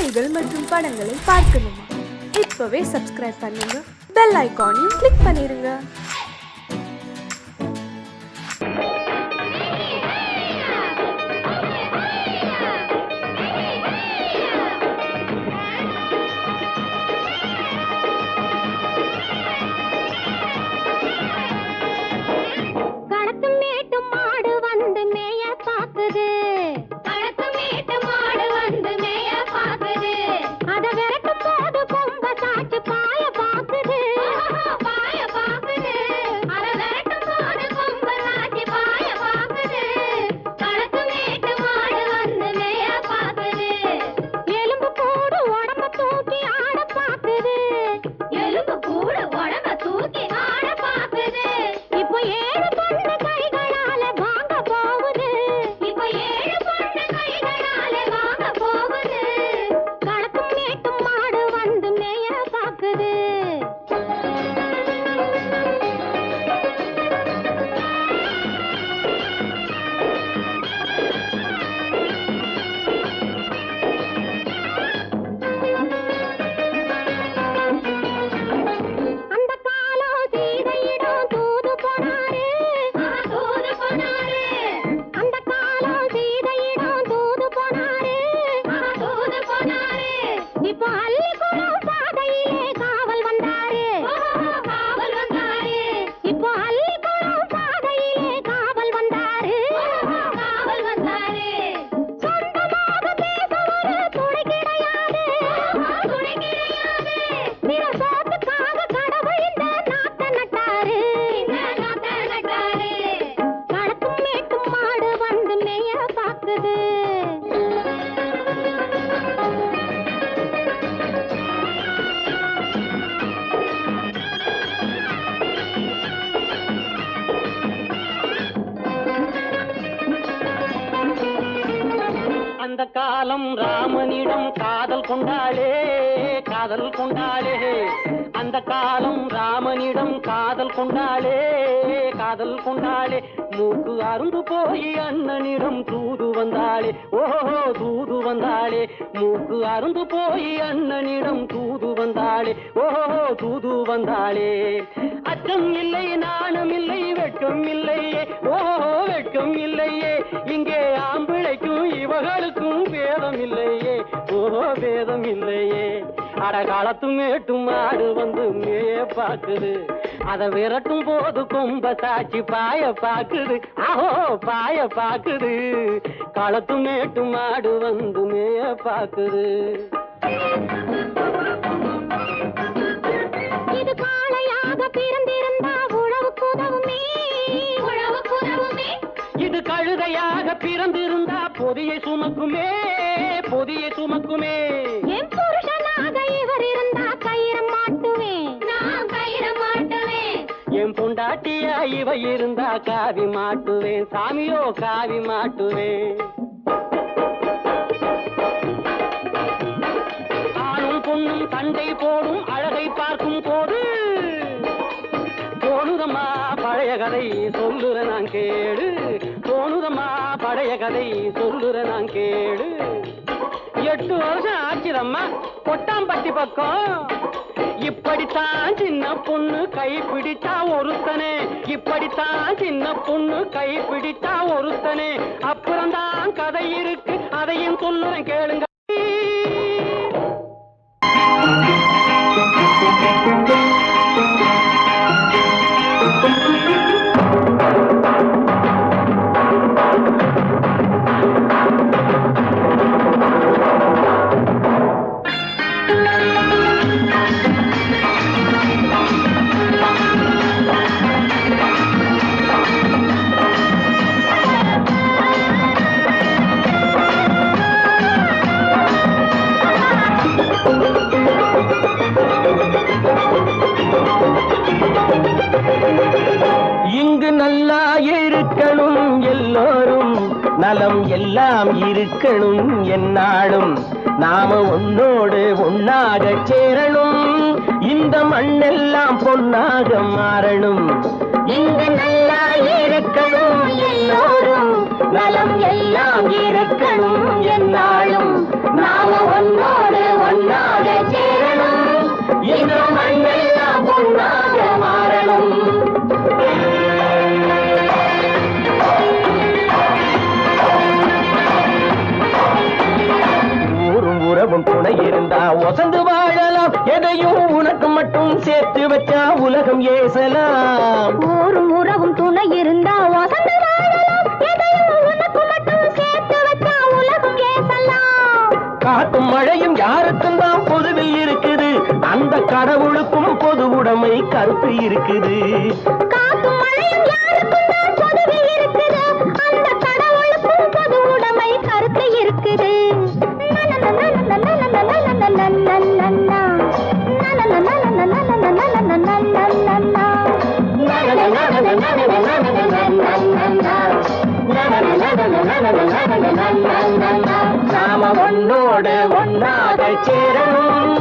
செய்திகள் மற்றும் படங்களை பார்க்கணுமா? இப்பவே சப்ஸ்கிரைப் பண்ணுங்க, பெல் ஐகானையும் கிளிக் பண்ணிருங்க. அந்த காலம் ராமனிடம் காதல் கொண்டாளே காதல் கொண்டாளே. அந்த காலம் ராமனிடம் காதல் கொண்டாளே காதல் கொண்டாளே. மூக்கு அருந்து போய் அண்ணனிடம் தூது வந்தாளே. ஓஹோ தூது வந்தாளே. மூக்கு அருந்து போய் அண்ணனிடம் தூது வந்தாளே. ஓஹோ தூது வந்தாளே. அச்சம் இல்லை, நாணம் இல்லை, வெட்கம் இல்லையே. ஓஹோ வெட்கம் இல்லையே. இங்கே ஆம்பிளைக்கும் இவர்களுக்கும் பேதம் இல்லையே. ஓஹோ பேதம் இல்லையே. அடகாலத்து மேட்டும் மாடு வந்து மேய பாக்குது. அதை விரட்டும் போது கொம்ப சாட்சி பாய பாக்குது. ஆஹோ பாய பாக்குது. களத்து மேட்டும் மாடு வந்து மேய பாக்குது. இது காளையாக பிறந்திருந்தா உழவுக்கு உதவுமே உழவுக்கு உதவுமே. இது கழுதையாக பிறந்திருந்தா பொதியை சுமக்குமே பொதியை சுமக்குமே. என் புருஷனாக இவர் இருந்தா கயிறம் மாட்டுவேன் நான் கயிறம் மாட்டுவேன். என் பொண்டாட்டியா இவ இருந்தா காவி மாட்டுவேன் சாமியோ காவி மாட்டுவேன். ஆணும் பொண்ணும் சண்டை போடும் அழகை பார்க்கும் போது தோணுதம்மா பழைய கதை சொல்லுற நான் கேடு. தோணுதம்மா பழைய கதை சொல்லுற நான் கேடு. 8 வருஷம் ஆச்சுதம்மா கொட்டாம்பட்டி பக்கம். இப்படித்தான் சின்ன பொண்ணு கை பிடிச்சா ஒருத்தனே. இப்படித்தான் சின்ன பொண்ணு கை பிடிச்சா ஒருத்தனே. அப்புறம்தான் கதை இருக்கு, அதையும் சொல்லுறேன் கேளுங்க. இங்கு நல்லா இருக்கணும் எல்லோரும், நலம் எல்லாம் இருக்கணும் என்னாலும். நாம ஒன்னோடு ஒன்னாக சேரணும், இந்த மண்ணெல்லாம் பொன்னாக மாறணும். இங்கு நல்லா இருக்கணும் எல்லோரும், நலம் எல்லாம் இருக்கணும் என்னாலும். நாம ஒன்னோடு உறவும் துணை இருந்தா ஒசந்து வாழலாம். எதையும் உனக்கு மட்டும் சேர்த்து வச்சா உலகம் ஏசலாம். ஊரும் உறவும் துணை இருந்தா வசந்து வாழலாம். எதையும் உனக்கு மட்டும் சேர்த்து வச்சா உலகம் ஏசலாம். காத்தும் மழையும் யாருக்கும் தான் பொதுவில் இருக்குது. அந்த கடவுளுக்கும் பொது உடைமை கருத்து இருக்குது. காத்தும் மழையும் யாருக்கும் தான் பொதுவில் இருக்குது. அந்த கடவுளுக்கும் பொது உடைமை கருத்து இருக்குது. நாம ஒன்னோடு ஒன்னாக சேரணும்.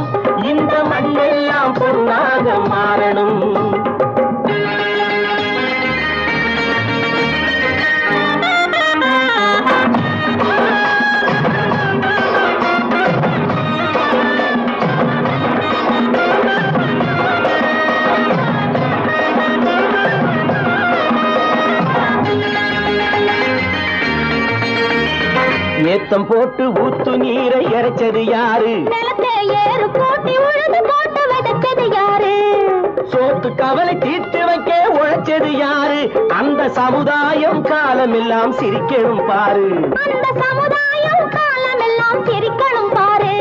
இந்த மண்ணெல்லாம் பொன்னாக மாறணும். ஏத்தம் போட்டு ஊத்து நீரை இறைச்சது யாரு? நிலத்தை ஏறு போட்டி உழுது போட்டு விதைச்சது யாரு? சோத்து கவலை தீர்த்து வைக்க உழைச்சது யாரு? அந்த சமுதாயம் காலமெல்லாம் சிரிக்கணும் பாரு. அந்த சமுதாயம் காலமெல்லாம் சிரிக்கணும் பாரு.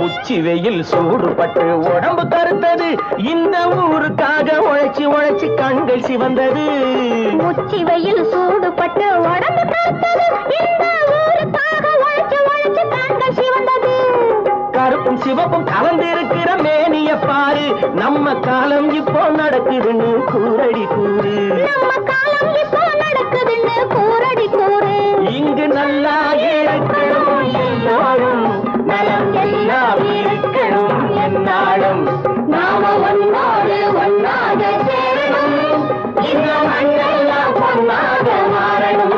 உச்சி வெயில் சூடுபட்டு உடம்பு கருத்தது. இந்த ஊருக்காக உழைச்சி உழைச்சி கண்கள் சிவந்தது. உச்சி வெயில் சூடுபட்டு உடம்பு கருத்தது. இந்த ஊருக்காக உழைச்சு உழைச்சு கண்கள் சிவந்தது. கருப்பும் சிவப்பும் கலந்திருக்கிற மேனிய பாரு. நம்ம காலம் இப்போ நடக்குதுன்னு கூரடி கூறு. நம்ம காலம் இப்போ நடக்குதுன்னு கூரடி கூறு. இங்கு நல்லா இருக்கணும் எல்லாரும். நலம் எல்லாம் இருக்கணும் என்னாலும். நாம ஒன்னோடு ஒன்னாக சேரணும். இந்த மண்ணெல்லாம் பொன்னாக மாறணும்.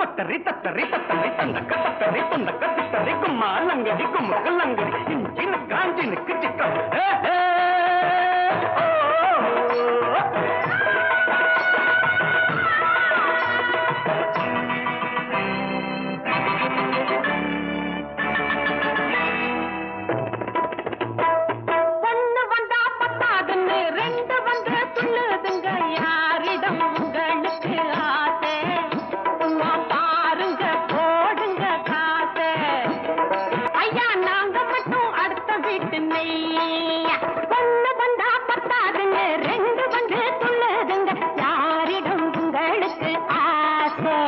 தத்தரி தத்தரி தத்தரி தந்தக்க தத்தரி துண்டக்க தித்தரி கும்மா லங்கடி கும்முக்கு லங்கடி இஞ்சினு காஞ்சினுக்கு சிக்கம் ஒண்ணு வந்தா பத்தாதுன்னு ரெண்டு வந்து சொல்லுதுங்க. யாரிடம் உங்களுக்கு ஆசை? சும்மா பாருங்க போடுங்க காசை. ஐயா நாங்க மட்டும் அடுத்த வீட்டு நெய். ஒண்ணு வந்தா பத்தாதுன்னு ரெண்டு வந்து சொல்லுதுங்க. யாரிடம் உங்களுக்கு ஆசை?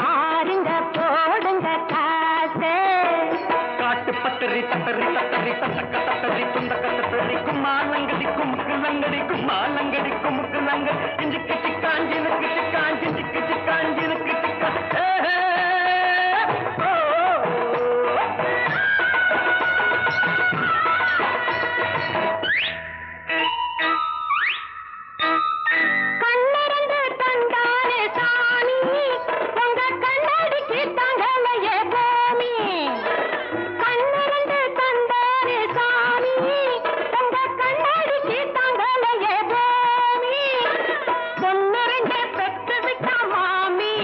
பாருங்க போடுங்க காசை. காட்டு பத்தரி தத்தரி தத்தரி தந்தக்க தத்தரி துண்டக்க தத்தரி கும்மா லங்கடி கும்முக்கு லங்கடி கும்மா லங்கடி கும்முக்கு லங்கடி இஞ்சிக்கு சிக்காஞ்சினுக்கு சிக்காஞ்சி சிக்கு சிக்காஞ்சினுக்கு சிக்கா கண்ணிரண்டு தந்தானே சாமி, உங்க கண்ணடிக்கு தங்களையே பூமி. கண்ணிரண்டு தந்தானே சாமி, உங்க கண்ணடிக்கு தங்களையே பூமி. பொண்ணு ரெண்டு பெற்று விட்டா மாமி,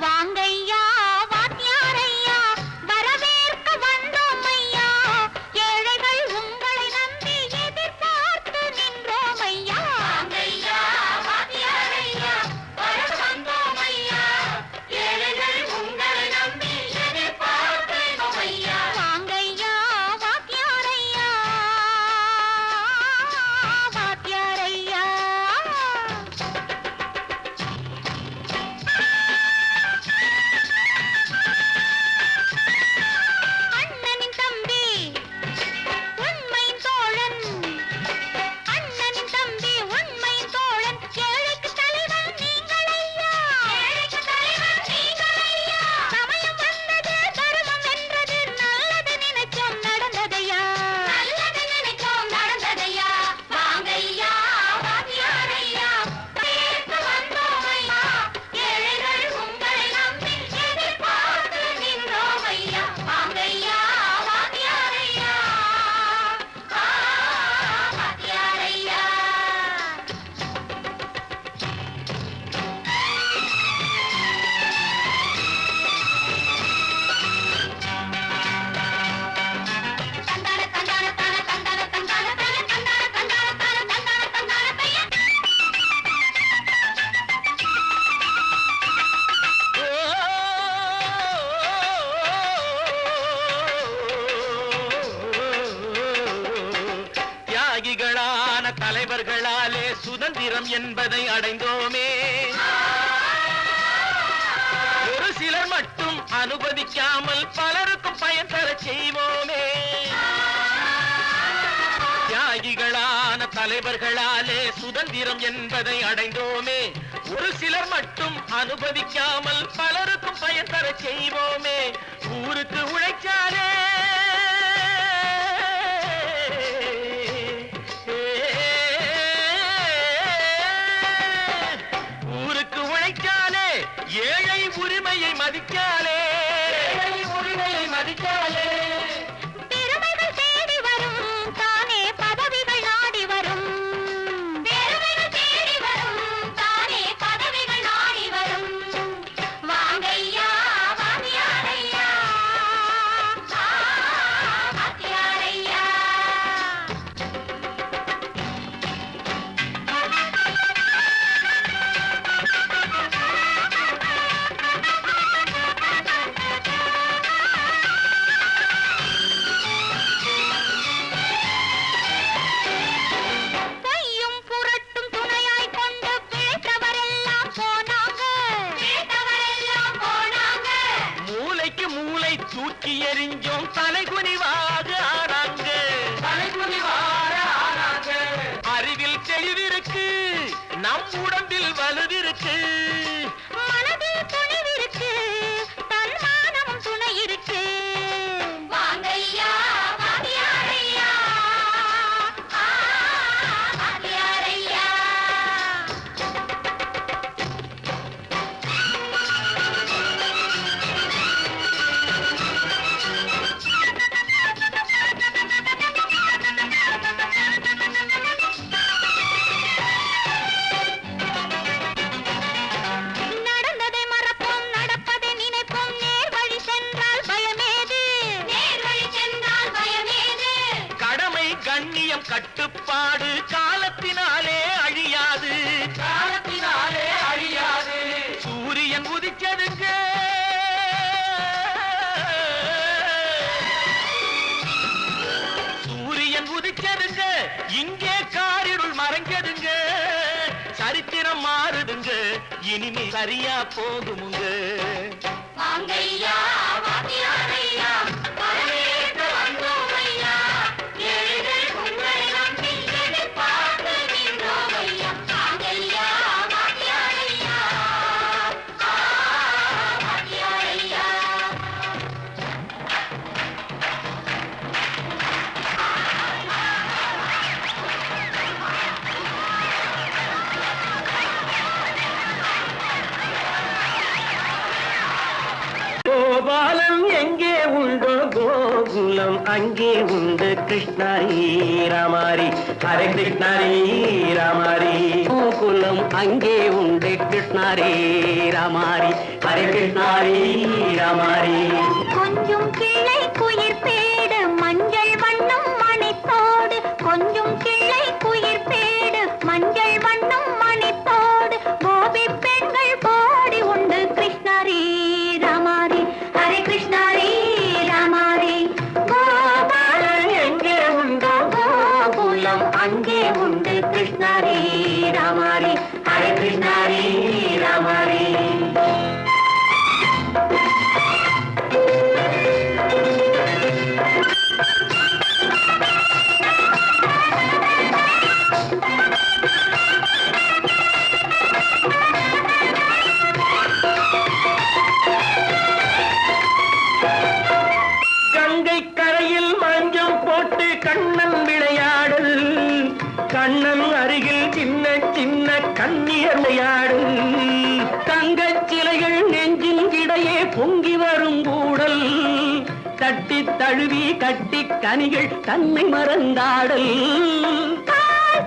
வாங்கையா வாத்தியாரையா வரவேற்க வந்தோம் ஐயா ஏழைகள் உங்களை நம்பி எதிர்பார்த்து நின்றோம் ஐயா வாங்கையா வாத்தியாரையா வர வந்தோம் ஐயா ஏழைகள் உங்களை நம்பி எதிர்பார்த்து நின்றோம் ஐயா வாங்கையா வாத்தியாரையா வாத்தியாரையா அண்ணனின் தம்பி உண்மையின் தோழன் அண்ணனின் தம்பி உண்மையின் தோழன் ஏழைக்கு தலைவன் நீங்கள் ஐயா ஏழைக்கு தலைவன் நீங்கள் ஐயா சமயம் வந்தது தர்மம் வென்றது நல்லது நினைச்சோம் நடந்ததையா நல்லது நினைச்சோம் நடந்ததையா வாங்கையா வாத்தியாரையா பேச வந்தோம் ஐயா ஏழைகள் உங்களை நம்பி எதிர்பார்த்து நின்றோம் ஐயா வாங்கையா வாத்தியாரையா வாத்தியாரையா தந்தான தந்தான தான தந்தான தந்தான தான தந்தான தந்தான தான தந்தான தந்தான தையா தியாகிகளான தலைவர்களாலே சுதந்திரம் என்பதை அடைந்தோமே ஒரு சிலர் மட்டும் அனுமதிக்காமல் பலருக்கும் பயன் தர செய்வோமே தியாகிகளான தலைவர்களாலே சுதந்திரம் என்பதை அடைந்தோமே ஒரு சிலர் மட்டும் அனுமதிக்காமல் பலருக்கும் பயன் தர செய்வோமே ஊருக்கு உழைச்சாலே ஊருக்கு உழைச்சாலே ஏழை உரிமையை மதிச்சாலே உரிமையை மதிச்சாலே பெருமைகள் தேடி வரும் தானே பதவிகள் நாடி வரும் பெருமைகள் தேடி வரும் தானே பதவிகள் நாடி வரும் வாங்கையா வாத்தியாரையா வாத்தியாரையா பொய்யும் புரட்டும் துணையாய் கொண்டு பிழைத்தவரெல்லாம் போனாங்க பிழைத்தவரெல்லாம் போனாங்க மூளைக்கு மூளை தூக்கி எறிஞ்சோம் தலைகுனிவாக ஆனாங்க அறிவில் தெளிவிருக்கு நம் உடம்பில் வலுவிருக்கு மனதில் துணிவிருக்கு தன்மானமும் துணை இருக்கு வாங்கையா வாத்தியாரையா வாத்தியாரையா நடந்ததை மறப்போம் நடப்பதை நினைப்போம் நேர் வழி சென்றால் பயமேது நேர் வழி சென்றால் பயமேது கடமை கண்ணியம் கட்டுப்பாடு காலத்தினாலே அழியாது சூரியன் உதிச்சதுங்க சூரியன் உதிச்சதுங்க இங்கே காரிருள் மறைஞ்சதுங்க சரித்திரம் மாறுதுங்க இனிமே சரியா போகுமுங்க வாங்கையா வாத்தியாரையா வரவேற்க வந்தோம் ஐயா ஏழைகள் உங்களை நம்பி எதிர்பார்த்து நின்றோம் ஐயா வாங்கையா வாத்தியாரையா வாத்தியாரையா கோபாலன் எங்கே கோகுலம் அங்கே உண்டு கிருஷ்ணாரி ராமாரி ஹரே கிருஷ்ணாரி ராமாரி கோகுலம் அங்கே உண்டு கிருஷ்ணாரே ராமாரி ஹரே கிருஷ்ணாரே ராமாரி கொஞ்சம் கிளை குயிர் பேடு மஞ்சள் வண்ணம் மணித்தோடு கொஞ்சம் கிளை குயிர் பேடு மஞ்சள் வண்ணம் மணித்தோடு கோபி பெண்கள் போடி உண்டு கிருஷ்ணாரி ராமாரி ஹரே கிருஷ்ணாரி ராமாரி கோபாலன் எங்கே உண்டோ கோகுலம் அங்கே உண்டு கிருஷ்ணாரி ராமாரி ஹரே கிருஷ்ணாரி ராமாரி கங்கை கரையில் மஞ்சம் போட்டு கண்ணன் விளையாடல் கண்ணன் அருகில் சின்ன சின்ன கண்ணீர் விளையாடல் தங்கச் சிலைகள் நெஞ்சின் இடையே பொங்கி வரும் கூடல் தட்டி தழுவி கட்டி கனிகள் தன்னை மறந்தாடல்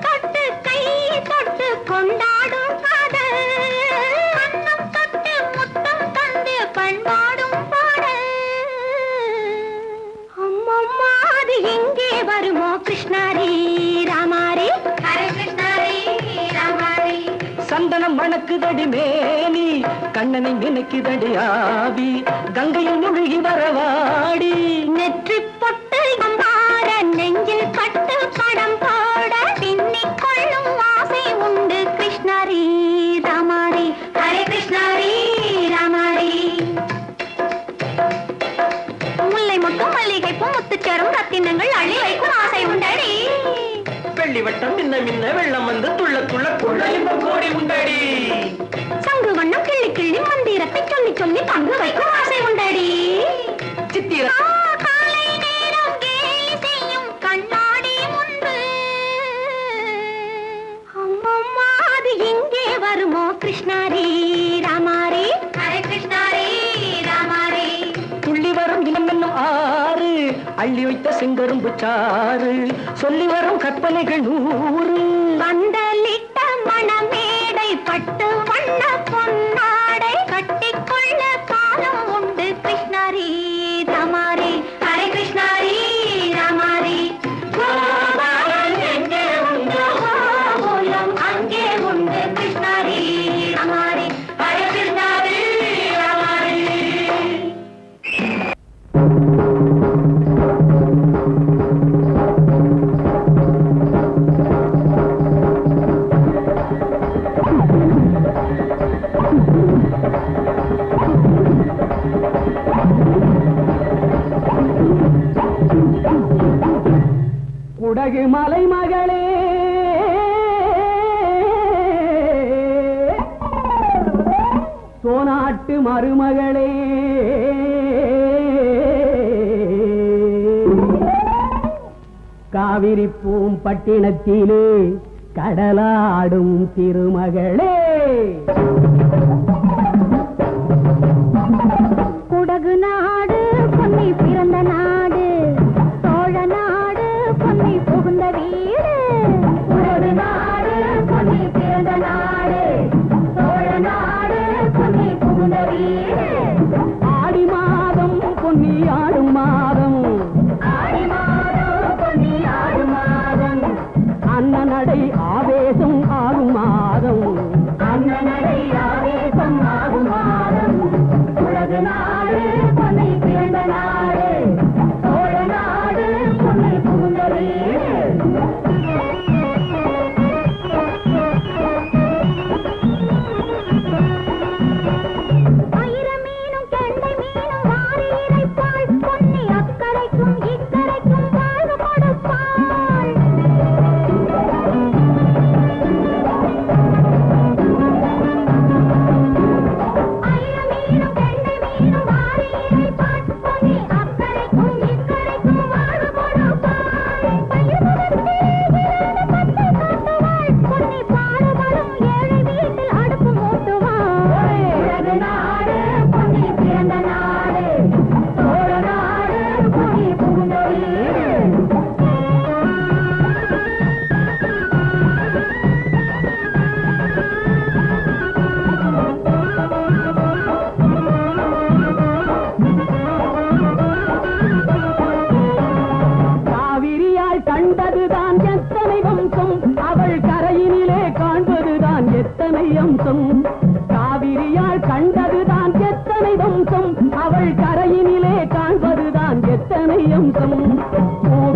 தொட்டு கை தொட்டு கொண்டாடும் காதல் கண்ணம் தொட்டு முத்தம் தந்து பண்பாடும் பாடல் அம்மம்மா அது எங்கே வருமோ கிருஷ்ணாரி ராமாரி ஹரே கிருஷ்ணாரி ராமாரி சந்தனம் மணக்குதடி மேனி கண்ணனை நினைக்குதடி ஆவி கங்கையில் முழுகி வரவாடி நெற்றி பொட்டு அம்பார நெஞ்சில் கட்டு படம் போட பின்னிக் கொள்ளும் ஆசை உண்டு கிருஷ்ணாரி ராமாரி ஹரே கிருஷ்ணாரி ராமாரி முல்லை மொட்டும் மல்லிகை பூ முத்துச்சரம் ரத்தினங்கள் அள்ளி வைக்கும் ஆசை உண்டடி வெள்ளி வட்டம் மின்ன மின்ன வெள்ளம் வந்து துள்ள துள்ள கொள்ள இந்த கோடி உண்டடி சங்கு வண்ணம் கிள்ளி கிள்ளி மந்திரத்தை சொல்லி சொல்லி பங்கு வைக்கும் ஆசை உண்டடி சித்திர காலை நேரம் கேலி செய்யும் கண்ணாடி முன்பு அம்மம்மா அது எங்கே வருமோ கிருஷ்ணாரி ராமாரி ஹரே கிருஷ்ணாரி ராமாரி துள்ளி வரும் இனம் என்னும் ஆறு அள்ளி வைத்த செங்கரும்பு சாறு சொல்லி வரும் கற்பனைகள் 100 பந்தலிட்ட மணமேடை பட்டு வண்ண பொன்னாடை கட்டிக்கொள்ள காலம் உண்டு கிருஷ்ணாரி ராமாரி ஹரே கிருஷ்ணாரி ராமாரி கோபாலன் எங்கே உண்டோ கோகுலம் அங்கே உண்டு கிருஷ்ணாரி ராமாரி ஹரே கிருஷ்ணாரி ராமாரி குடகு மலை மகளே சோனாட்டு மருமகளே காவிரி பூம்பட்டினத்திலே கடலாடும் திருமகளே குடகு நாடு பொன்னி பிறந்த நாடு சோழ நாடு பொன்னி புகுந்த வீடு குடகு நாடு பொன்னி பிறந்த நாடு சோழ நாடு பொன்னி புகுந்த வீடு ஆடி மாதம் பொன்னி ஆடும் மாதம் ஆடி மாதம் பொன்னி ஆடும் மாதம் அண்ணனடை ஆவேசம் ஆகும் மாதம் அண்ணனடை ஆவேசம் ஆகும் மாதம் உலகு நாடு பொன்னி பிறந்த நாடு சோழ நாடு பொன்னி புகுந்த வீடு ஆயிரம் மீனும் கெண்டை மீனும் வாரி இறைப்பாள் பொன்னி அக்கரைக்கும் இக்கரைக்கும் வாழ்வு கொடுப்பாள் ஆயிரம் மீனும் கெண்டை மீனும் வாரி இறைப்பாள் பொன்னி அக்கரைக்கும் இக்கரைக்கும் வாழ்வு கொடுப்பாள் பயிர் முகத்தே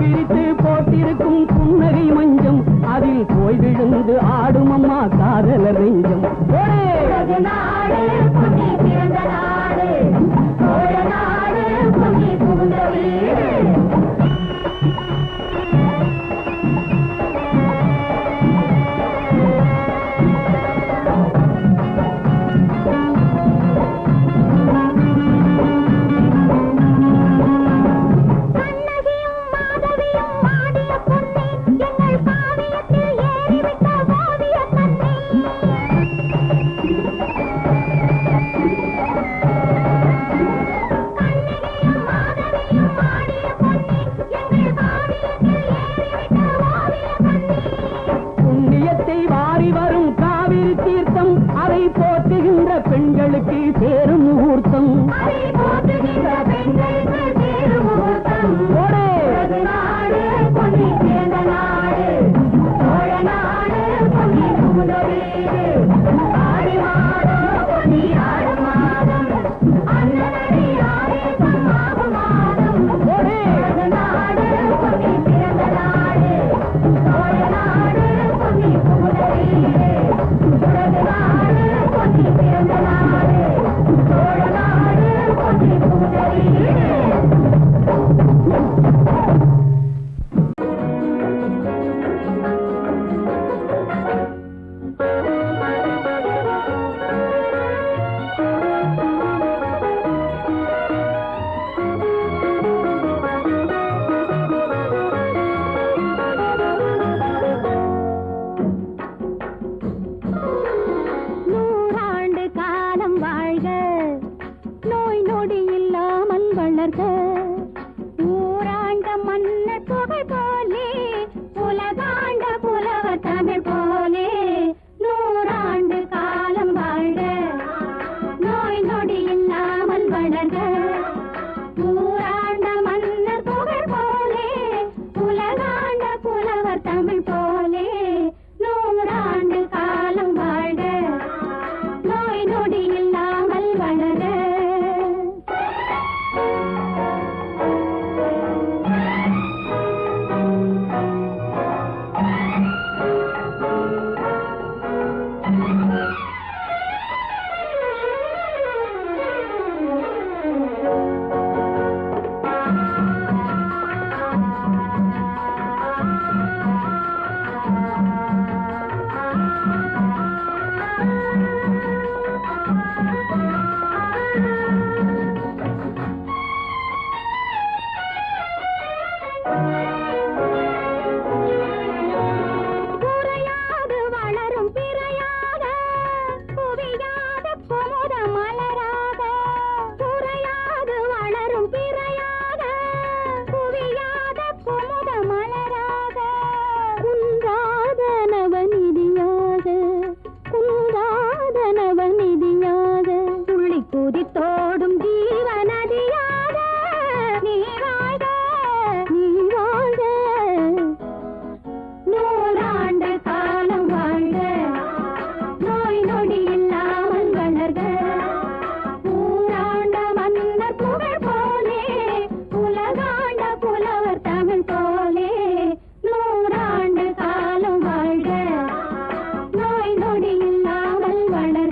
விரித்து போட்டிருக்கும் புன்னகை மஞ்சம் அதில் போய் விழுந்து ஆடும் அம்மா காதல நெஞ்சம் நாடு பொன்னி பிறந்த நாடு சோழ நாடு பொன்னி புகுந்த வீடு பெண்களுக்கு சேரும் முகூர்த்தம் நாடு பொன்னி பிறந்த நாடு சோழ நாடு பொன்னி புகுந்த வீடு ஆடி மாதம் பொன்னி ஆடு மாதம் அன்னடி ஆவேசம் ஆகும் மாதம் நாடு பொன்னி பிறந்த நாடு சோழ நாடு பொன்னி புகுந்த வீடு நாடு பொன்னி பிறந்த நாடு சோழ நாடு பொன்னி புகுந்த வீடு ஊராண்ட மன்னர் புகழ் போலே உலகாண்ட புலவர் தமிழ் போலே நூறாண்டு காலம் வாழ்க நோய் நொடி இல்லாமல் வளர்க ஊராண்ட மன்னர் புகழ் போலே உலகாண்ட புலவர் தமிழ் போலே நூறாண்டு காலம் வாழ்க நோய் நொடி இல்லாமல் வளர்க தோடும் ஜீவநதியாக நீ வாழ்க நீ வாழ்க நூறாண்டு காலம் வாழ்க நோய் நொடி இல்லாமல் வளர்க ஊராண்ட மன்னர் புகழ் போலே உலகாண்ட புலவர் தமிழ் போலே நூறாண்டு காலம் வாழ்க நோய் நொடி இல்லாமல் வளர்க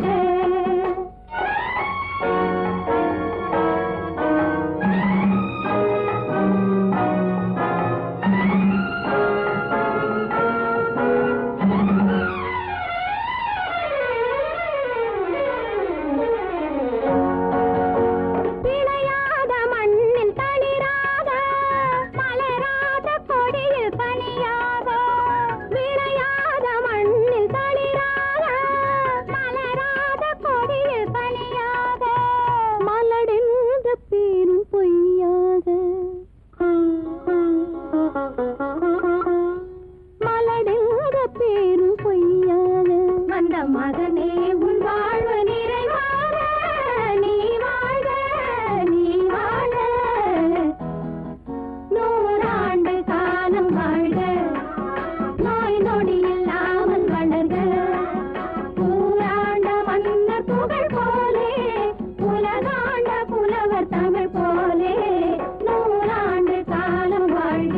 மகனே உன் வாழ்வு நிறைவாக நீ வாழ்க நீ வாழ்க நூறாண்டு காலம் வாழ்க நோய் நொடி இல்லாமல் வளர்க ஊராண்ட மன்னர் புகழ் போலே உலகாண்ட புலவர் தமிழ் போலே நூறாண்டு காலம் வாழ்க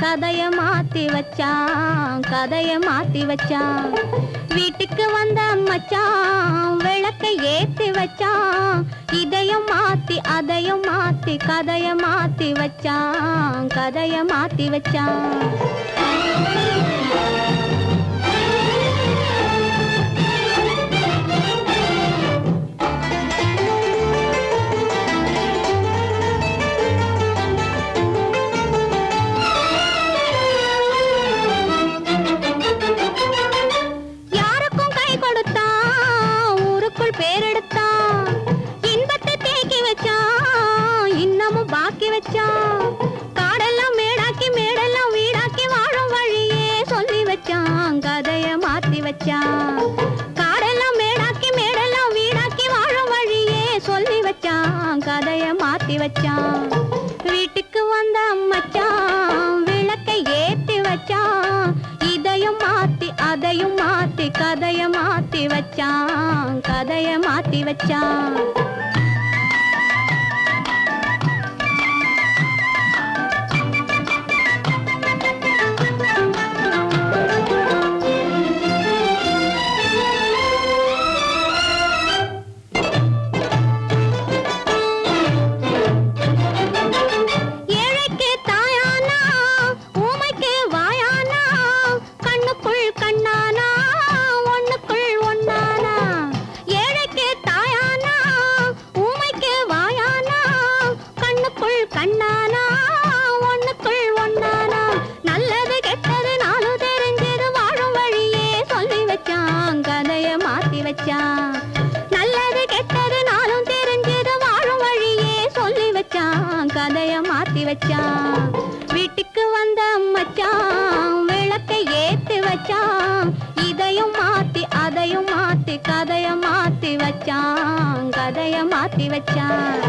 கதைய மாத்தி வச்சான், கதைய மாத்தி வச்சான். வீட்டுக்கு வந்த மச்சான் விளக்கை ஏத்தி வச்சான். இதையும் மாத்தி அதையும் மாத்தி கதைய மாத்தி வச்சான், கதைய மாத்தி வச்சான். பேரெடுத்தான், இன்பத்தை தேக்கி வச்சான், இன்னமும் பாக்கி வச்சான். காடெல்லாம் மேடாக்கி மேடெல்லாம் வீடாக்கி வாழும் வழியே சொல்லி வச்சான், கதைய மாத்தி வச்சான். காடெல்லாம் மேடாக்கி மேடெல்லாம் வீடாக்கி வாழும் வழியே சொல்லி வச்சான், கதைய மாத்தி வச்சான். வீட்டுக்கு வந்த மச்சான் விளக்கை ஏத்தி வச்சான். இதையும் மாத்தி அதையும் மாத்தி கதைய மாத்தி வச்சான், கதைய மாத்தி வச்சான். ஏழைக்கு தாயானா ஊமைக்கு வாயானா, கண்ணுக்குள் கண்ணானா ஒண்ணுக்குள் ஒண்ணானா. ஏழைக்கு தாயானா ஊமைக்கு வாயானா, கண்ணுக்குள் கண்ணானா ஒண்ணுக்குள் ஒண்ணானா. நல்லது கெட்டது நானும் தெரிஞ்சது வாழும் வழியே சொல்லி வச்சான், கதைய மாத்தி வச்சான். நல்லது கெட்டது நானும் தெரிஞ்சது வாழும் வழியே சொல்லி வச்சான், கதைய மாத்தி வச்சான். வீட்டுக்கு வந்த மச்சான் விளக்கை ஏத்தி வச்சான். இதையும் மாத்தி அதையும் மாத்தி கதைய மாத்தி வச்சான், கதைய மாத்தி வச்சான்.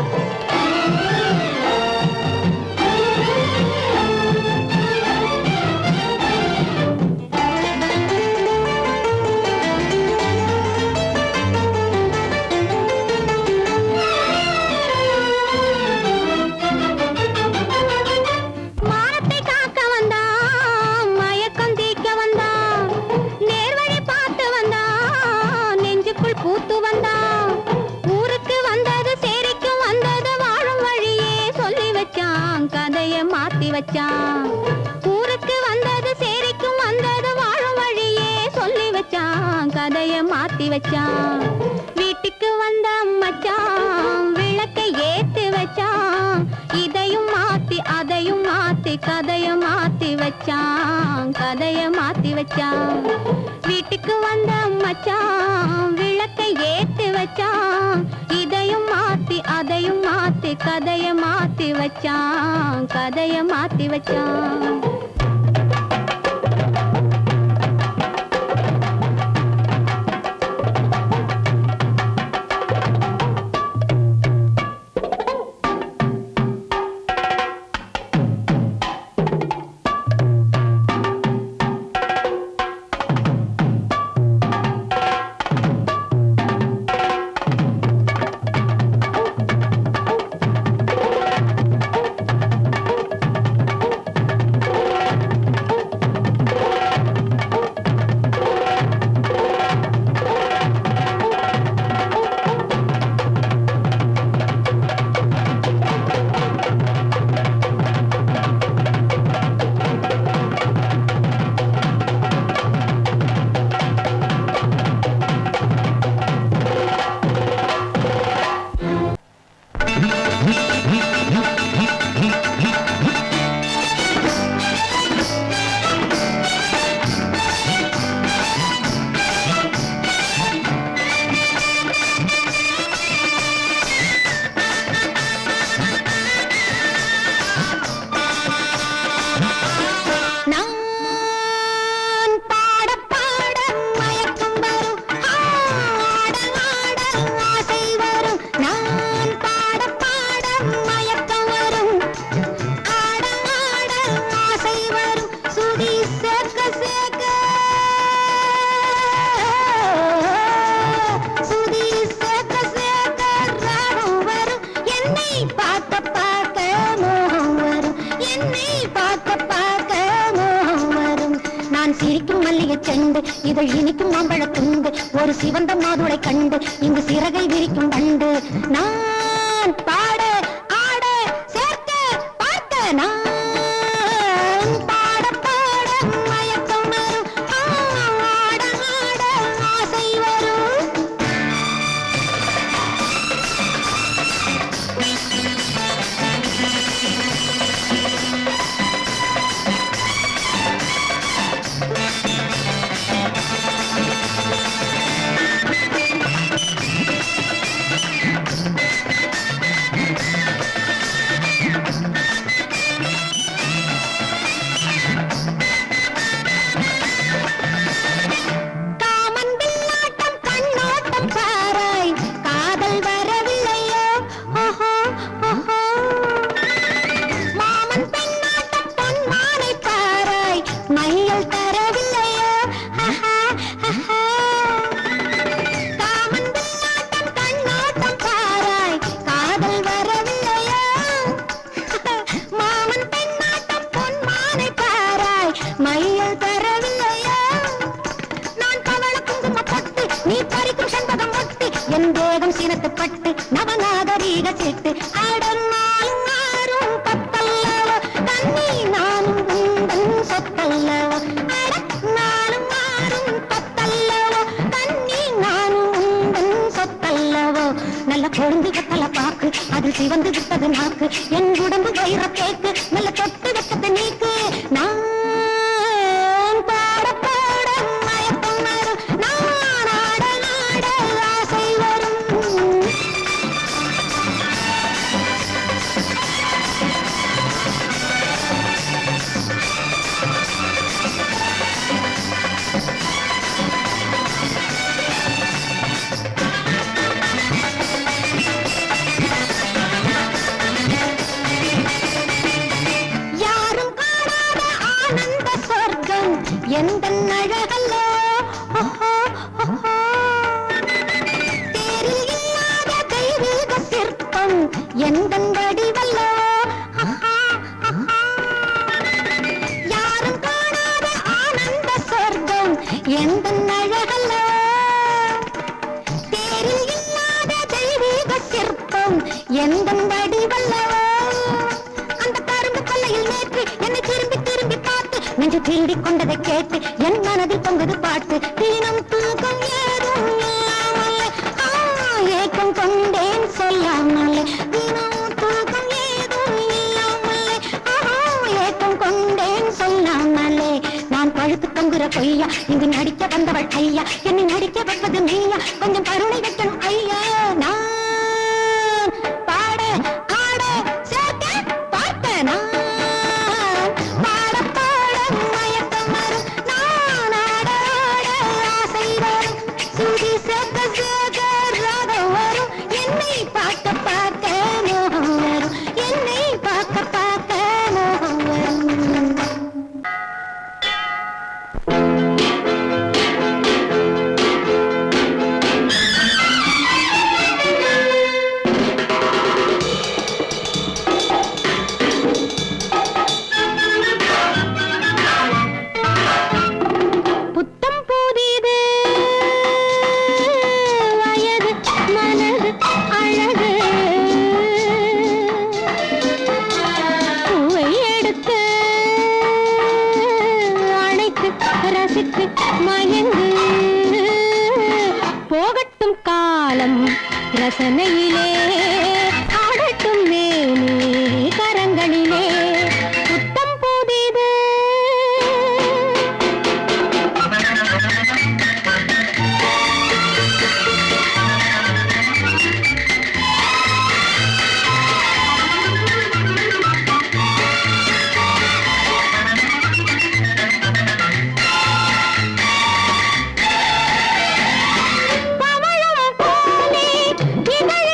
மானத்தை காக்க வந்தான், மயக்கம் தீக்க வந்தான், நேர்வழி பார்த்து வந்தான், நெஞ்சுக்குள் பூத்து வந்தான். ஊருக்கு வந்தது சேரிக்கு வந்தது வாழும் வழியே சொல்லி வச்சான், கதைய மாத்தி வச்சான். ஊருக்கு வந்தது சேரிக்கும் வந்தது வாழும் வழியே சொல்லி வச்சான், கதைய மாத்தி வச்சான். வீட்டுக்கு வந்த மச்சான் விளக்கை ஏத்தி வச்சான். இதையும் மாத்தி அதையும் மாத்தி கதைய மாத்தி வச்சான், கதைய மாத்தி வச்சான். வீட்டுக்கு வந்த மச்சான் விளக்கை ஏத்தி வச்சான். இதையும் மாத்தி அதையும் மாத்தி கதைய மாத்தி வச்சான், கதைய மாத்தி வச்சான். சிரிக்கும் மல்லிகை செண்டு இதழ் இனிக்கும் மாம்பழ துண்டு ஒரு சிவந்த மாதுளை கண்டு இங்கு சிறகை விரிக்கும் கண்டு நான் பாட ஆட சேர்க்க பார்க்க நான் பாட பாட மயக்கம் வரும் ஆட ஆட ஆசை வரும் பட்டு நவநாகரீக சிட்டு அடனாலும் மாறும் பத்தல்லவோ தண்ணி நானும் உந்தன் சொத்தல்லவோ நானும் மாறும் பத்தல்லவோ தண்ணி நானும் உந்தன் சொத்தல்லவோ நல்ல கொழுந்து கத்தல பாக்கு அது சிவந்து விட்டது நாக்கு என் உடம்பு வைர கேக்கு நல்ல தொட்டு வெட்டது நீக்கு நான் பாட பாட மயக்கம் வரும் நான் ஆட ஆட ஆசை வரும் எந்த அழகல்லோ தேரில் இல்லாத தெய்வீக சிற்பம் எந்த வடிவல்லோ யாரும் காணாத ஆனந்த சொர்க்கம் எந்த அழகல்லோ தேரில் இல்லாத தெய்வீக சிற்பம் எந்த வடிவல்லோ அந்த கரும்பு கொல்லையில் நேற்று என்னை திரும்பி திரும்பி பார்த்து நெஞ்சு திருடிக் கொண்டதை கேட்டு என் மனதில் பொங்குது பாட்டு தினம் தூக்கம் ஏதும் இல்லாமலே ஏக்கம் கொண்டேன் சொல்லாமலே தினம் தூக்கம் ஏதும் இல்லாமலே ஏக்கம் கொண்டேன் சொல்லாமலே நான் பழுத்து தொங்குற பொய்யா இங்கு நடிக்க வந்தவள் ஐயா என்னை நடிக்க வைப்பது மெய்யா கொஞ்சம் கருணை வைக்கணும் ஐயா நான் பாட ஆட சேர்க்க பார்க்க நான் பார்க்க பார்க்க மோகம் வரும் என்னை பார்க்க பார்க்க மோகம் வரும் புத்தம் புதிது வயது மனது அழகு பூவை எடுத்து அணைத்து ரசித்து மயங்கு போகட்டும் காலம் ரசனையிலே ஆடட்டும் மேனி கரங்களிலே புத்தம் புதிது பவளம் போலே இதழ்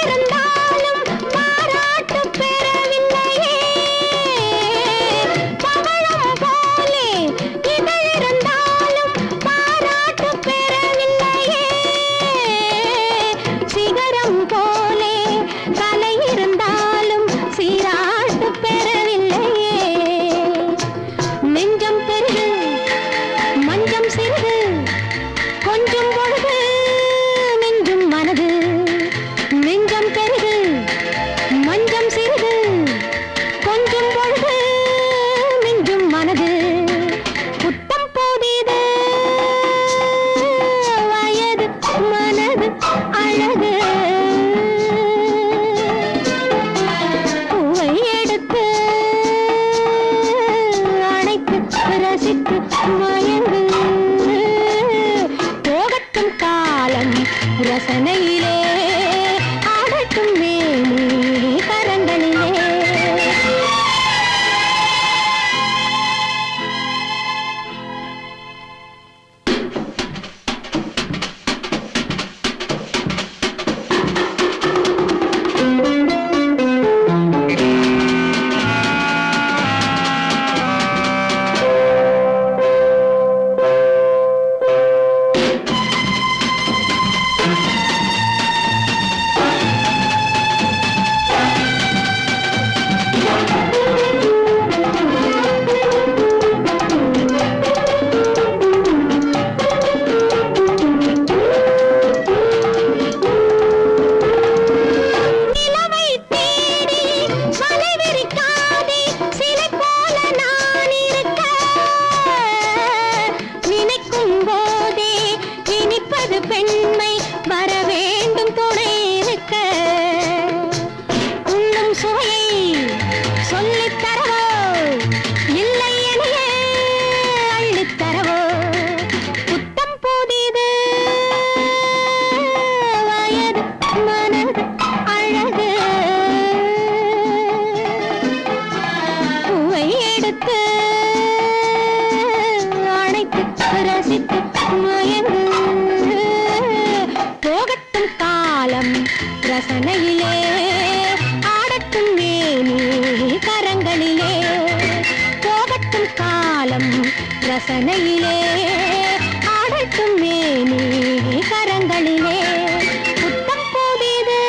ரசனையிலே ஆடட்டும் மேனி கரங்களிலே. பெண்மை வர வேண்டும் துணை இருக்க. உண்ணும் சுவையை சொல்லித் தரவோ இல்லை எனையே அள்ளித் தரவோ. புத்தம் புதிது வயது மனது அழகு. பூவை எடுத்து அணைத்து ரசித்து மயங்கு. போகட்டும் காலம் ரசனையிலே ஆடட்டும் மேனி கரங்களிலே. போகட்டும் காலம் ரசனையிலே ஆடட்டும் மேனி கரங்களிலே. புத்தம் புதிது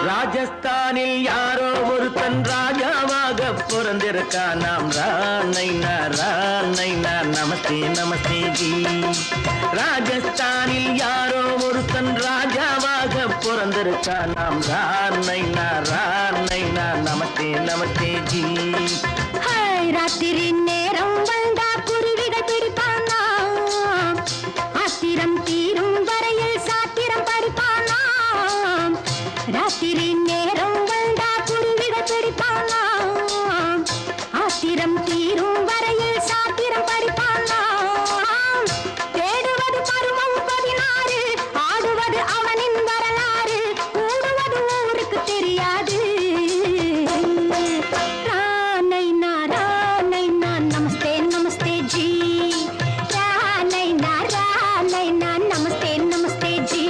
ராஜஸ்தானில் யாரோ ஒருத்தன் ராஜாவாக பிறந்திருக்கான். நாம் ராணைனா நமஸ்தே நமஸ்தே ஜி. ராஜஸ்தானில் யாரோ ஒருத்தன் ராஜாவாக பிறந்திருக்கான். நாம் ராணைனா நமஸ்தே நமஸ்தே ஜி. ராத்திரி நேரம் வந்தா குருவிகள் பிடிப்பானா. ஆத்திரம் தீரும் வரையில் சாத்திரம் படிப்பானா. ராத்திரி நேரம் வந்தா குருவிகள் பிடிப்பானா. ஆத்திரம் தீரும் வரையில் சாத்திரம் படிப்பானா. தேடுவது பருவம் 16, ஆடுவது அவனின் வரலாறு. கூடுவது ஊருக்கு தெரியாது. ராணைனா நமஸ்தே நமஸ்தே ஜி. ராணைனா நமஸ்தே நமஸ்தே ஜி.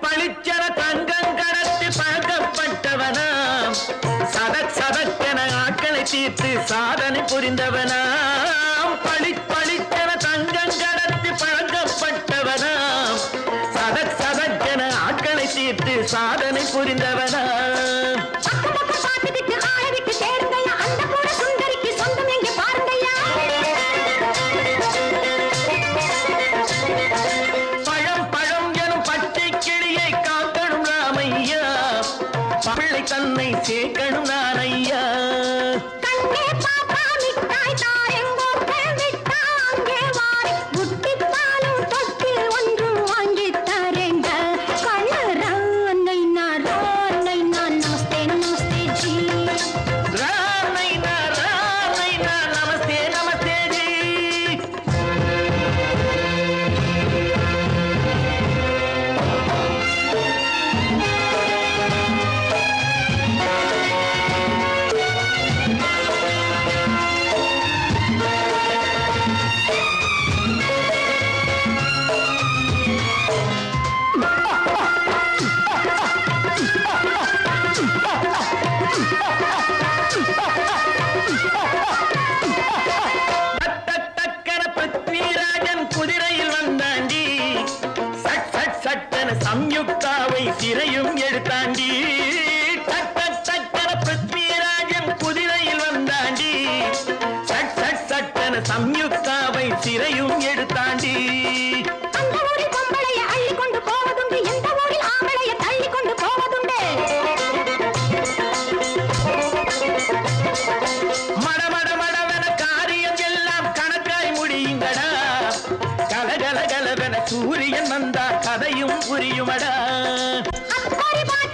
பளிச்சென தங்கம் கடத்தி பழக்கப்பட்டவனாம். சதக்கென ஆட்களை தீர்த்து சாதனை புரிந்தவனாம். பளிச்சென தங்கம் கடத்தி பழக்கப்பட்டவனாம். சதக்கென ஆட்களை தீர்த்து சாதனை புரிந்தவனாம். பிள்ளை தன்னை சேர்க்கணும் நான் ஐயா. கண்ணே பாப்பா மிட்டாய் தாரெங்கோ விட்டா அங்கே வாரி. புட்டிப்பாலும் தொட்டு ஒன்று வாங்கி தரேங்க. கண்ணு ராணைனா நமஸ்தே நமஸ்தே ஜி. ராணைனா நமஸ்தே நமஸ்தே ஜி. சூரியன் வந்தா கதையும் புரியுமடா அக்கறை பாட்டு